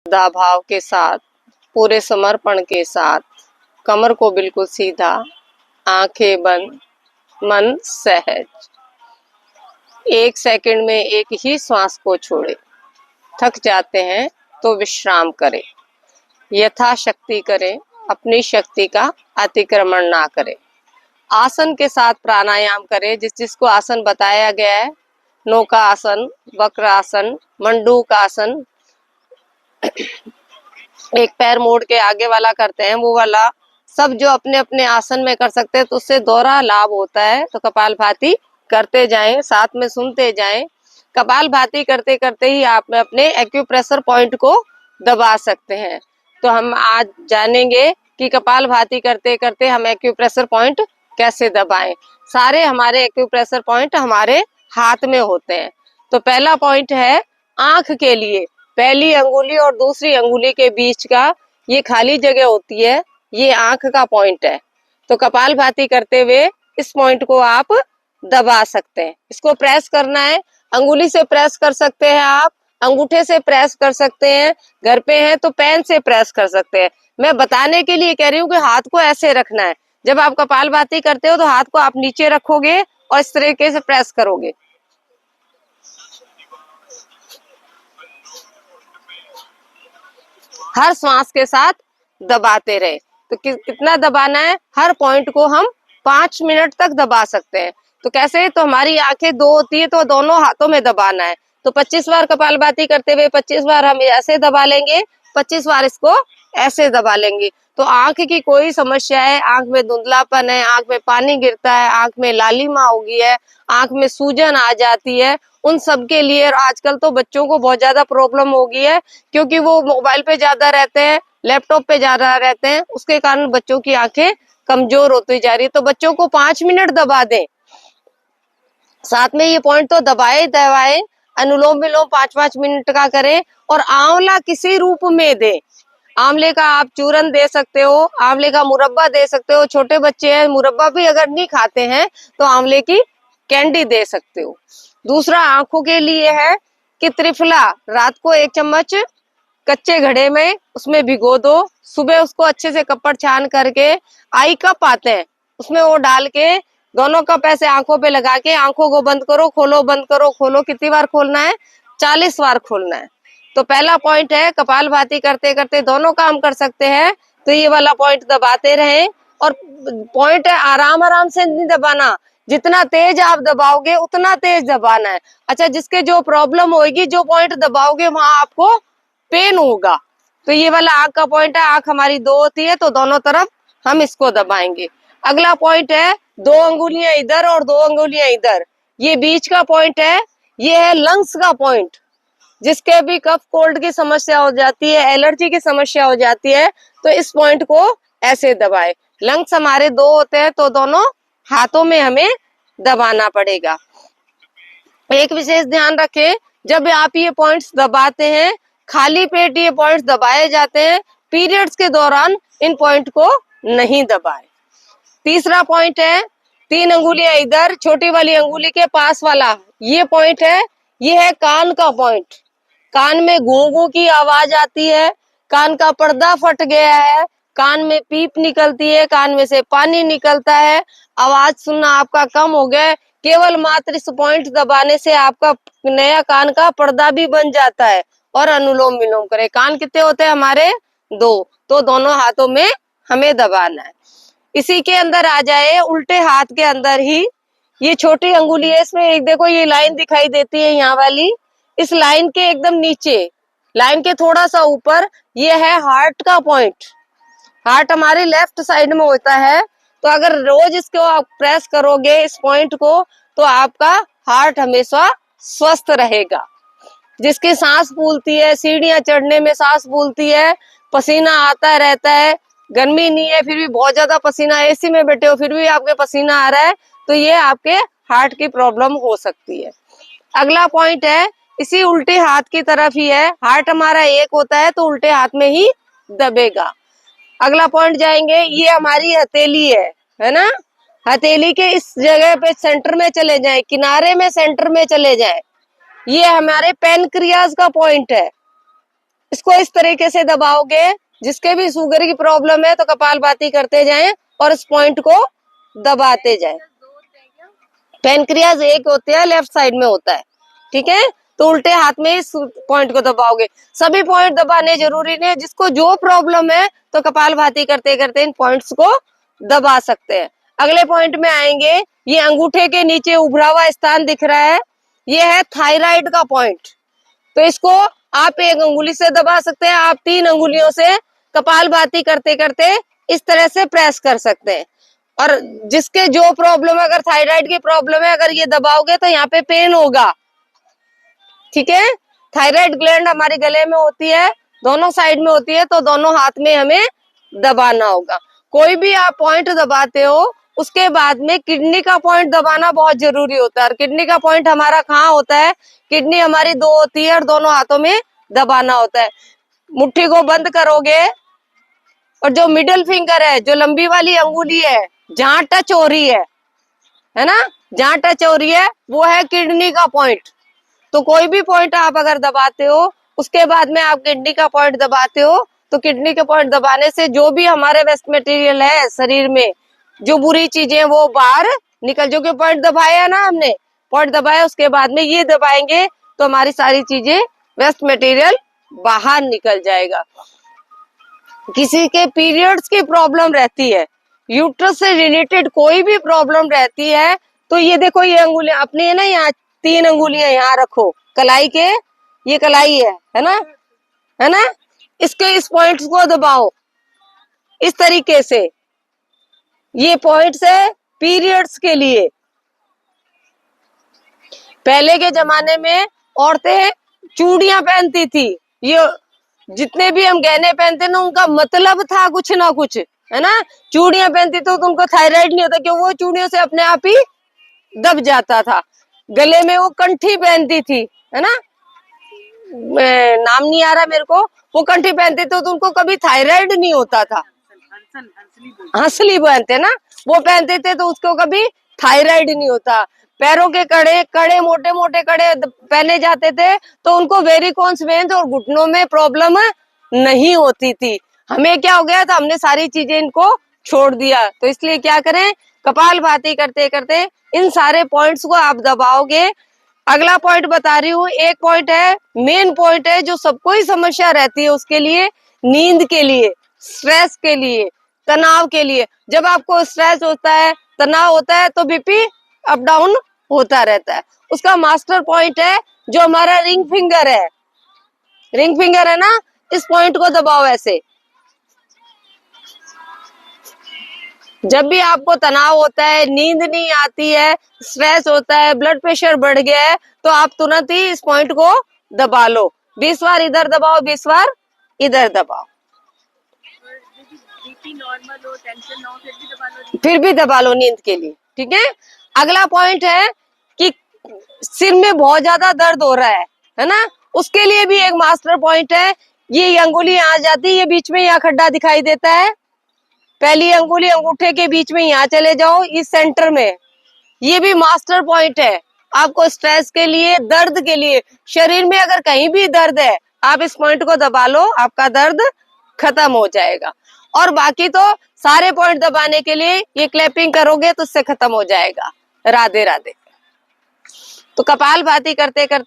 श्रद्धा भाव के साथ, पूरे समर्पण के साथ, कमर को बिल्कुल सीधा, आंखें बंद, मन सहज। 1 सेकंड में एक ही श्वास को छोड़े। थक जाते हैं तो विश्राम करें, यथाशक्ति करें, अपनी शक्ति का अतिक्रमण ना करें। आसन के साथ प्राणायाम करें, जिसको आसन बताया गया है, नौका आसन, वक्र आसन, मंडूक आसन, एक पैर मोड़ के आगे वाला करते हैं वो वाला, सब जो अपने अपने आसन में कर सकते हैं तो उससे दोहरा लाभ होता है। तो कपालभाति करते जाएं, साथ में सुनते जाएं। कपालभाति करते करते ही आप अपने एक्यूप्रेशर पॉइंट को दबा सकते हैं। तो हम आज जानेंगे कि कपालभाति करते करते हम एक्यूप्रेशर पॉइंट कैसे दबाएं। सारे हमारे एक्यूप्रेशर पॉइंट हमारे हाथ में होते हैं। तो पहला पॉइंट है आंख के लिए, पहली अंगुली और दूसरी अंगुली के बीच का ये खाली जगह होती है, ये आंख का पॉइंट है। तो कपालभाति करते हुए इस पॉइंट को आप दबा सकते हैं। इसको प्रेस करना है, अंगुली से प्रेस कर सकते हैं आप, अंगूठे से प्रेस कर सकते हैं, घर पे हैं तो पेन से प्रेस कर सकते हैं। मैं बताने के लिए कह रही हूँ कि हाथ को ऐसे रखना है। जब आप कपालभाति करते हो तो हाथ को आप नीचे रखोगे और इस तरीके से प्रेस करोगे। हर श्वास के साथ दबाते रहे। तो कितना दबाना है, हर पॉइंट को हम 5 मिनट तक दबा सकते हैं। तो कैसे, तो हमारी आंखें 2 होती है तो दोनों हाथों में दबाना है। तो 25 बार कपालभाति करते हुए 25 बार हम ऐसे दबा लेंगे, 25 बार इसको ऐसे दबा लेंगे। तो आंख की कोई समस्या है, आंख में धुंधलापन है, आंख में पानी गिरता है, आंख में लालिमा हो गई है, आंख में सूजन आ जाती है, उन सब के लिए, और आजकल तो बच्चों को बहुत ज्यादा प्रॉब्लम हो गई है क्योंकि वो मोबाइल पे ज्यादा रहते हैं, लैपटॉप पे ज्यादा रहते हैं, उसके कारण बच्चों की आंखें कमजोर होती जा रही है। तो बच्चों को 5 मिनट दबा दें, साथ में ये पॉइंट तो दबाए दबाए, अनुलोम विलोम 5-5 मिनट का करें और आंवला किसी रूप में दें। आंवले का आप चूरन दे सकते हो, आंवले का मुरब्बा दे सकते हो, छोटे बच्चे हैं मुरब्बा भी अगर नहीं खाते हैं तो आंवले की कैंडी दे सकते हो। दूसरा आंखों के लिए है कि त्रिफला, रात को 1 चम्मच कच्चे घड़े में उसमें भिगो दो, सुबह उसको अच्छे से कपड़ छान करके, आई कप आते हैं उसमें वो डाल के, दोनों कप ऐसे आंखों पे लगा के, आंखों को बंद करो खोलो, बंद करो खोलो। कितनी बार खोलना है, 40 बार खोलना है। तो पहला पॉइंट है, कपालभाति करते करते दोनों काम कर सकते हैं। तो ये वाला पॉइंट दबाते रहें, और पॉइंट है आराम आराम से नहीं दबाना, जितना तेज आप दबाओगे उतना तेज दबाना है। अच्छा, जिसके जो प्रॉब्लम होगी, जो पॉइंट दबाओगे वहां आपको पेन होगा। तो ये वाला आंख का पॉइंट है, आंख हमारी 2 होती है तो दोनों तरफ हम इसको दबाएंगे। अगला पॉइंट है 2 अंगुलियां इधर और 2 अंगुलियां इधर, ये बीच का पॉइंट है, ये है लंग्स का पॉइंट। जिसके भी कफ कोल्ड की समस्या हो जाती है, एलर्जी की समस्या हो जाती है, तो इस पॉइंट को ऐसे दबाए। लंग्स हमारे 2 होते हैं तो दोनों हाथों में हमें दबाना पड़ेगा। एक विशेष ध्यान रखें, जब आप ये पॉइंट्स दबाते हैं, खाली पेट ये पॉइंट्स दबाए जाते हैं, पीरियड्स के दौरान इन पॉइंट को नहीं दबाए। तीसरा पॉइंट है 3 अंगुलियां इधर, छोटी वाली अंगुली के पास वाला ये पॉइंट है, ये है कान का पॉइंट। कान में गूं गूं की आवाज आती है, कान का पर्दा फट गया है, कान में पीप निकलती है, कान में से पानी निकलता है, आवाज सुनना आपका कम हो गया है, केवल मात्र इस पॉइंट दबाने से आपका नया कान का पर्दा भी बन जाता है। और अनुलोम विलोम करें। कान कितने होते हैं हमारे, 2, तो दोनों हाथों में हमें दबाना है। इसी के अंदर आ जाए, उल्टे हाथ के अंदर ही ये छोटी अंगुली है, इसमें एक देखो ये लाइन दिखाई देती है यहाँ वाली, इस लाइन के एकदम नीचे, लाइन के थोड़ा सा ऊपर, ये है हार्ट का पॉइंट। हार्ट हमारे लेफ्ट साइड में होता है, तो अगर रोज इसको आप प्रेस करोगे इस पॉइंट को, तो आपका हार्ट हमेशा स्वस्थ रहेगा। जिसकी सांस फूलती है, सीढ़ियां चढ़ने में सांस फूलती है, पसीना आता रहता है, गर्मी नहीं है फिर भी बहुत ज्यादा पसीना, एसी में बैठे हो फिर भी आपके पसीना आ रहा है, तो ये आपके हार्ट की प्रॉब्लम हो सकती है। अगला पॉइंट है, इसी उल्टे हाथ की तरफ ही है, हार्ट हमारा 1 होता है तो उल्टे हाथ में ही दबेगा। अगला पॉइंट जाएंगे, ये हमारी हथेली है ना, हथेली के इस जगह पे सेंटर में चले जाएं, किनारे में सेंटर में चले जाएं, ये हमारे पैनक्रियाज का पॉइंट है। इसको इस तरीके से दबाओगे, जिसके भी शुगर की प्रॉब्लम है तो कपालभाति करते जाएं और इस पॉइंट को दबाते जाएं। पेनक्रियाज एक होते हैं, लेफ्ट साइड में होता है, ठीक है। तो उल्टे हाथ में इस पॉइंट को दबाओगे। सभी पॉइंट दबाने जरूरी नहीं है, जिसको जो प्रॉब्लम है तो कपालभाति करते करते इन पॉइंट्स को दबा सकते हैं। अगले पॉइंट में आएंगे, ये अंगूठे के नीचे उभरा हुआ स्थान दिख रहा है, ये है थायराइड का पॉइंट। तो इसको आप एक अंगुली से दबा सकते हैं, आप 3 अंगुलियों से कपालभाति करते करते इस तरह से प्रेस कर सकते हैं। और जिसके जो प्रॉब्लम है, अगर थायराइड की प्रॉब्लम है, अगर ये दबाओगे तो यहाँ पे पेन होगा, ठीक है। थायराइड ग्लैंड हमारे गले में होती है, दोनों साइड में होती है, तो दोनों हाथ में हमें दबाना होगा। कोई भी आप पॉइंट दबाते हो उसके बाद में किडनी का पॉइंट दबाना बहुत जरूरी होता है। और किडनी का पॉइंट हमारा कहाँ होता है, किडनी हमारी 2 होती है और दोनों हाथों में दबाना होता है। मुट्ठी को बंद करोगे और जो मिडिल फिंगर है, जो लंबी वाली अंगुली है, जहां टच हो रही है ना, जहां टच हो रही है वो है किडनी का पॉइंट। तो कोई भी पॉइंट आप अगर दबाते हो उसके बाद में आप किडनी का पॉइंट दबाते हो, तो किडनी के पॉइंट दबाने से जो भी हमारे वेस्ट मटेरियल है शरीर में, जो बुरी चीजें वो बाहर निकल, जो कि पॉइंट दबाया ना हमने, पॉइंट दबाया उसके बाद में ये दबाएंगे तो हमारी सारी चीजें वेस्ट मटेरियल बाहर निकल जाएगा। किसी के पीरियड्स की प्रॉब्लम रहती है, यूट्रस से रिलेटेड कोई भी प्रॉब्लम रहती है, तो ये देखो, ये अंगुलियां अपनी है ना, यहाँ 3 अंगुलियां यहाँ रखो कलाई के, ये कलाई है ना, है ना, इसके इस पॉइंट्स को दबाओ इस तरीके से। ये पॉइंट्स है पीरियड्स के लिए। पहले के जमाने में औरतें चूड़ियां पहनती थी, ये जितने भी हम गहने पहनते ना उनका मतलब था कुछ ना कुछ, है ना। चूड़ियां पहनती तो उनको थायराइड नहीं होता, क्योंकि वो चूड़ियों से अपने आप ही दब जाता था। गले में वो कंठी पहनती थी, है ना, नाम नहीं आ रहा मेरे को, वो कंठी पहनते थे तो उनको कभी थायराइड नहीं होता था। हंसली पहनते ना, वो पहनते थे तो उसको कभी थायराइड नहीं होता। पैरों के कड़े कड़े मोटे मोटे कड़े पहने जाते थे तो उनको वेरिकोन्स वेन्स और घुटनों में प्रॉब्लम नहीं होती थी। हमें क्या हो गया था, हमने सारी चीजें इनको छोड़ दिया। तो इसलिए क्या करें, कपालभाति करते करते इन सारे पॉइंट्स को आप दबाओगे। अगला पॉइंट बता रही हूँ, एक पॉइंट है, मेन पॉइंट है, जो सबको ही समस्या रहती है उसके लिए, नींद के लिए, स्ट्रेस के लिए, तनाव के लिए। जब आपको स्ट्रेस होता है, तनाव होता है, तो बीपी अप डाउन होता रहता है। उसका मास्टर पॉइंट है जो हमारा रिंग फिंगर है, रिंग फिंगर है ना, इस पॉइंट को दबाओ ऐसे। जब भी आपको तनाव होता है, नींद नहीं आती है, स्ट्रेस होता है, ब्लड प्रेशर बढ़ गया है, तो आप तुरंत ही इस पॉइंट को दबा लो। 20 बार इधर दबाओ, 20 बार इधर दबाओ। नॉर्मल हो, टेंशन हो, फिर भी दबा लो नींद के लिए, ठीक है। अगला पॉइंट है कि सिर में बहुत ज्यादा दर्द हो रहा है ना, उसके लिए भी एक मास्टर पॉइंट है। ये अंगुली आ जाती है, ये बीच में यहाँ खड्डा दिखाई देता है, पहली अंगुली अंगूठे के बीच में यहाँ चले जाओ, इस सेंटर में, ये भी मास्टर पॉइंट है आपको स्ट्रेस के लिए, दर्द के लिए। शरीर में अगर कहीं भी दर्द है, आप इस पॉइंट को दबा लो, आपका दर्द खत्म हो जाएगा। और बाकी तो सारे पॉइंट दबाने के लिए ये क्लैपिंग करोगे तो उससे खत्म हो जाएगा। राधे राधे। तो कपालभाति करते करते